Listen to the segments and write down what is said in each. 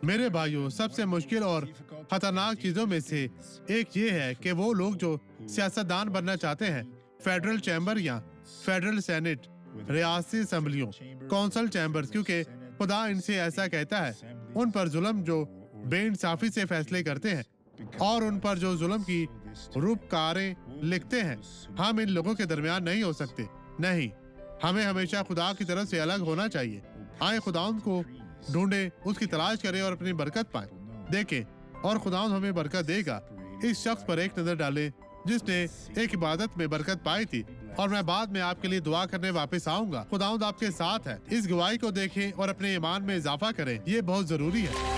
میرے بھائیوں، سب سے مشکل اور خطرناک چیزوں میں سے ایک یہ ہے کہ وہ لوگ جو سیاستدان بننا چاہتے ہیں، فیڈرل چیمبر یا فیڈرل سینٹ، ریاستی اسمبلیوں، کونسل چیمبرز، کیونکہ خدا ان سے ایسا کہتا ہے، ان پر ظلم جو بے انصافی سے فیصلے کرتے ہیں اور ان پر جو ظلم کی روپکاریں لکھتے ہیں، ہم ان لوگوں کے درمیان نہیں ہو سکتے۔ نہیں، ہمیں ہمیشہ خدا کی طرف سے الگ ہونا چاہیے۔ آئیں خداوند کو ڈھونڈیں، اس کی تلاش کریں اور اپنی برکت پائیں۔ دیکھیں اور خداوند ہمیں برکت دے گا۔ اس شخص پر ایک نظر ڈالیں جس نے ایک عبادت میں برکت پائی تھی، اور میں بعد میں آپ کے لیے دعا کرنے واپس آؤں گا۔ خداوند آپ کے ساتھ ہے۔ اس گواہی کو دیکھیں اور اپنے ایمان میں اضافہ کریں، یہ بہت ضروری ہے۔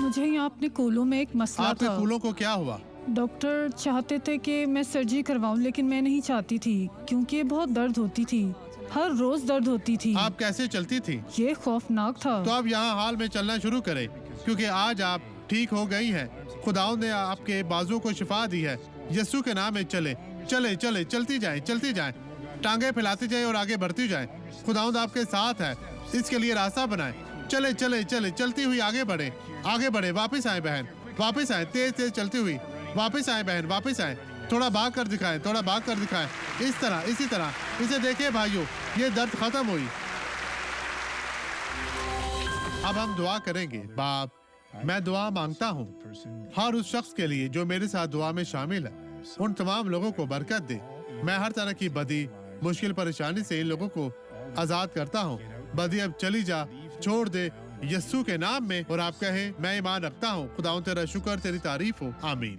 مجھے یہاں اپنے کولوں میں ایک مسئلہ آپ کے تھا۔ کولوں کو کیا ہوا؟ ڈاکٹر چاہتے تھے کہ میں سرجری کرواؤں، لیکن میں نہیں چاہتی تھی کیونکہ بہت درد ہوتی تھی، ہر روز درد ہوتی تھی۔ آپ کیسے چلتی تھی؟ یہ خوفناک تھا۔ تو اب یہاں حال میں چلنا شروع کریں، کیونکہ آج آپ ٹھیک ہو گئی ہیں۔ خداوند نے آپ کے بازو کو شفا دی ہے۔ یسوع کے نام میں چلے چلے چلے چلتی جائیں، ٹانگیں پھیلاتی جائیں اور آگے بڑھتی جائیں۔ خداوند آپ کے ساتھ ہے، اس کے لیے راستہ بنائیں۔ چلے چلتی ہوئی آگے بڑھے، واپس آئیں بہن، واپس آئیں، تیز چلتی ہوئی، واپس آئیں بہن، واپس آئیں، تھوڑا بھاگ کر دکھائیں، اسی طرح اسے دیکھیں بھائیوں، یہ درد ختم ہوئی۔ اب ہم دعا کریں گے۔ باپ، میں دعا مانگتا ہوں ہر اس شخص کے لیے جو میرے ساتھ دعا میں شامل ہے، ان تمام لوگوں کو برکت دے۔ میں ہر طرح کی بدی، مشکل پریشانی سے ان لوگوں کو آزاد کرتا ہوں۔ بدی اب چلی جا، چھوڑ دے یسوع کے نام میں، اور آپ کہیں میں ایمان رکھتا ہوں۔ خداوند تیرا شکر، تیری تعریف ہو، آمین۔